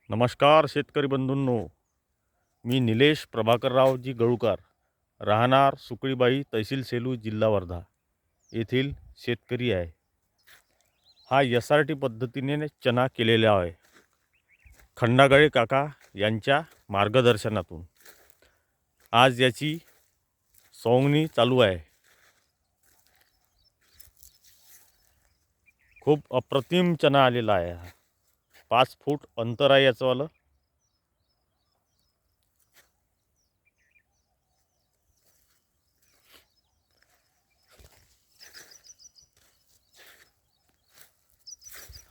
नमस्कार शेतकरी बंधूंनो, मी निलेश प्रभाकररावजी गळुकार, राहणार सुकळीबाई, तहसील सेलू, जिल्हा वर्धा येथील शेतकरी आहे. हा SRT पद्धतीने चना केलेला आहे. खंडागळे काका यांच्या मार्गदर्शनातून आज याची सोंगणी चालू आहे. खूप अप्रतिम चना आलेला आहे. 5 फूट अंतर आहे याचंवालं.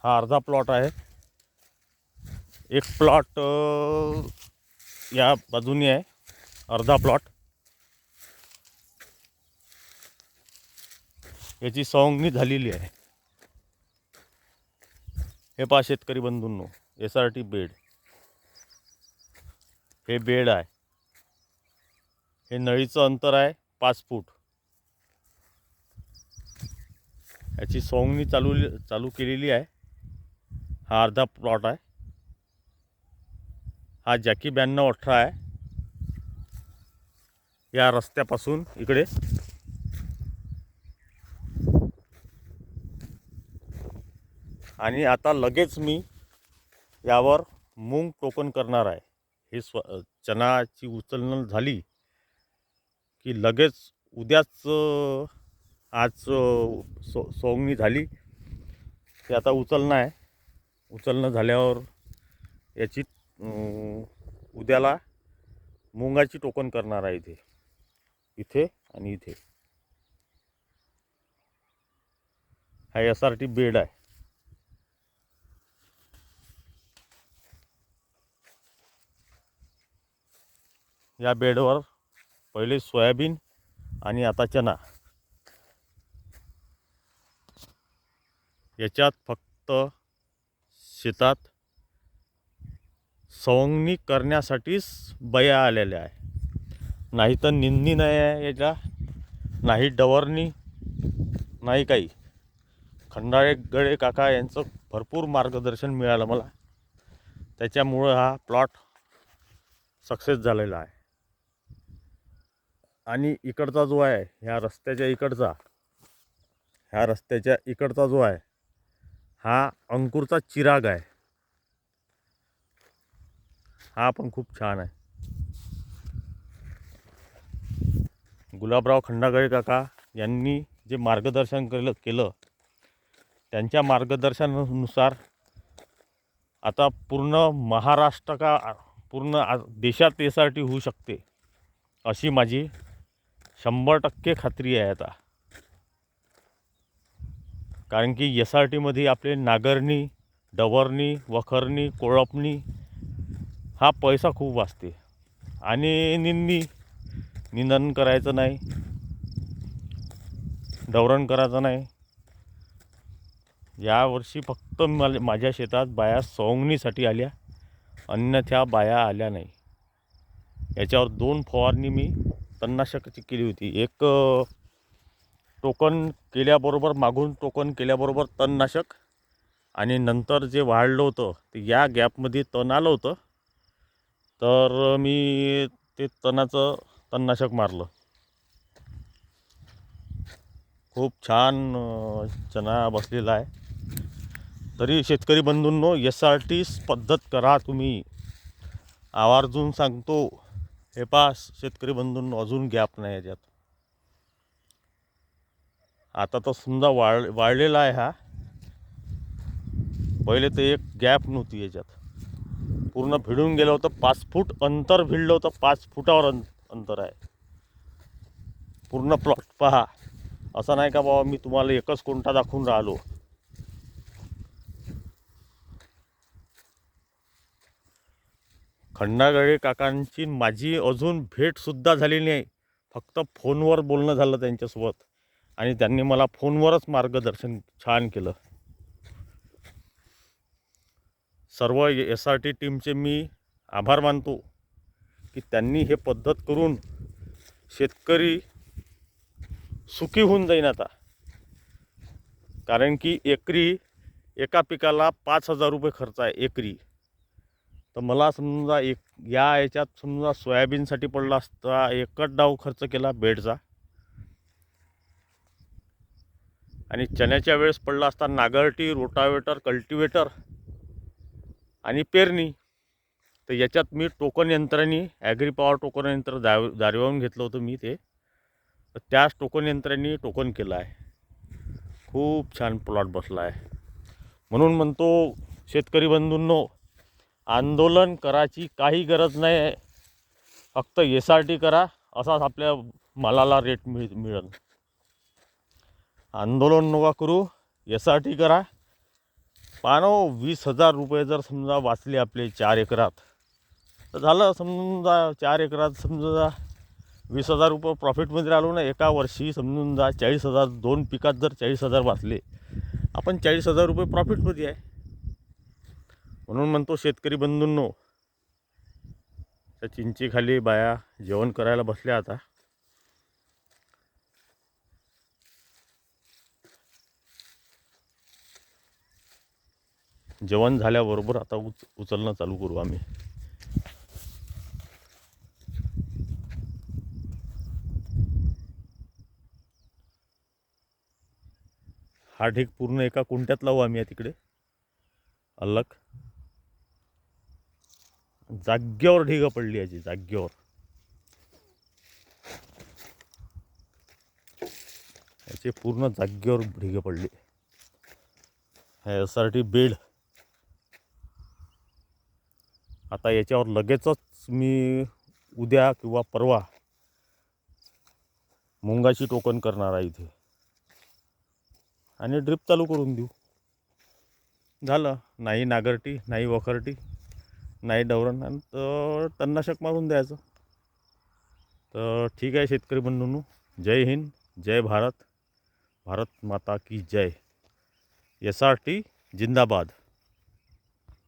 हा अर्धा प्लॉट आहे. एक प्लॉट या बाजूनी आहे, अर्धा प्लॉट. याची सोंगणी झालेली आहे. हे पहा शेतकरी बंधूंनो, SRT बेड. हे बेड आहे. हे नळीचं अंतर आहे 5 फूट. याची सोंगणी चालू केलेली आहे. हा अर्धा प्लॉट आहे. हा जॅकी 9218 आहे. या रस्त्यापासून इकडे आणि आता लगेच मी यावर मूग टोकन करणार आहे. हे चनाची उचलण झाली की लगेच उद्याच आज सोंगणी झाली की आता उचलणं आहे. उचलणं झाल्यावर याची उद्याला मुंगाची टोकन करणार आहे. इथे आणि इथे. हा SRT बेड आहे. या बेडवर पहिले सोयाबीन आणि आता चना. याच्यात फक्त शेतात सोंगणी करण्यासाठीच बाया आलेल्या आहे. नाही तर निंदणी नाही आहे याच्या, नाही डवरणी, नाही काही. खंडागळे काका यांचं भरपूर मार्गदर्शन मिळालं मला. त्याच्यामुळं हा प्लॉट सक्सेस झालेला आहे. आणि इकडचा जो आहे, ह्या रस्त्याच्या इकडचा जो आहे, हा अंकुरचा चिराग आहे. हा पण खूप छान आहे. गुलाबराव खंडागळे काका यांनी जे मार्गदर्शन केलं त्यांच्या मार्गदर्शनानुसार आता पूर्ण महाराष्ट्र का पूर्ण देशात SRT होऊ शकते अशी माझी 100% खात्री आहे आता. कारण की SRTमध्ये आपले नागरणी, डवरणी, वखरणी, कोळपणी हा पैसा खूप वाचते. आणि निंदन करायचं नाही, डवरण करायचं नाही. यावर्षी फक्त माझ्या शेतात बाया सोंगणीसाठी आल्या, अन्यथा बाया आल्या नाही. याच्यावर 2 फवारणी मी तणनाशकाची केली होती. एक टोकन केल्याबरोबर, मागून टोकन केल्याबरोबर तणनाशक, आणि नंतर जे वाढलं होतं ते या गॅपमध्ये तण आलं होतं, तर मी ते तणनाशक मारलं. खूप छान चना बसलेला आहे. तरी शेतकरी बंधूंनो, SRT पद्धत करा तुम्ही, आवर्जून सांगतो. हे पहा शेतकरी बंधूंनो, अजून गॅप नाही याच्यात. आता तर समजा वाढलेला आहे हा. पहिले तर एक गॅप नव्हती याच्यात. पूर्ण भिडून गेलं होतं. 5 फूट अंतर भिडलं होतं. 5 फुटावर अंतर आहे. पूर्ण प्लॉट पहा. असं नाही का बाबा मी तुम्हाला एकच कोंटा दाखवून राहिलो. खंडागळे काकांची माझी अजून भेटसुद्धा झालेली नाही. फक्त फोनवर बोलणं झालं त्यांच्यासोबत, आणि त्यांनी मला फोनवरच मार्गदर्शन छान केलं. सर्व SRT टीमचे मी आभार मानतो की त्यांनी हे पद्धत करून शेतकरी सुखी होऊन जाईन आता. कारण की एका पिकाला 5,000 रुपये खर्च आहे एकरी. तर मला समजा याच्यात समजा सोयाबीनसाठी पडला असता एकच डाव खर्च केला बेडचा, आणि चण्याच्या वेळेस पडला असता नांगरटी, रोटावेटर, कल्टिवेटर आणि पेरणी. तर याच्यात मी टोकन यंत्रांनी ॲग्री पॉवर टोकन यंत्र दारव्याहून घेतलं होतं मी ते. तर त्याच टोकन यंत्रांनी टोकन केलं आहे. खूप छान प्लॉट बसला आहे. म्हणून म्हणतो शेतकरी बंधूंनो, आंदोलन करायची काही गरज नाही आहे. फक्त SRT करा, असाच आपल्या मालाला रेट मिळेल. आंदोलन नका करू, SRT करा. पानो 20,000 रुपये जर समजा वाचले आपले 4 एकरात, तर झालं. समजा 4 एकरात समजा 20,000 रुपये प्रॉफिटमध्ये राहिलो ना एका वर्षी. समजून जा 40,000, 2 पिकात जर 40,000 वाचले, आपण 40,000 रुपये प्रॉफिटमध्ये आहे. म्हणून म्हणतो शेतकरी बंधूंनो, त्या चिंचेखाली बाया जेवण करायला बसल्या आता. जेवण झाल्याबरोबर आता उचलणं चालू करू आम्ही. हा ढीग पूर्ण एका कुंट्यात लावू आम्ही तिकडे अलग. जाग्यावर ढिगं पडली याची, जाग्यावर. याचे पूर्ण जाग्यावर ढिगं पडली. SRT bed. आता याच्यावर लगेचच मी उद्या किंवा परवा मुंगाची टोकन करणार आहे इथे, आणि ड्रिप चालू करून देऊ. झालं. नाही नागरटी, नाही वखरटी, नाही डवरण, आणि तर तणनाशक मारून द्यायचं. तर ठीक आहे शेतकरी बंधूंनो, जय हिंद, जय भारत, भारत माता की जय. SRT जिंदाबाद.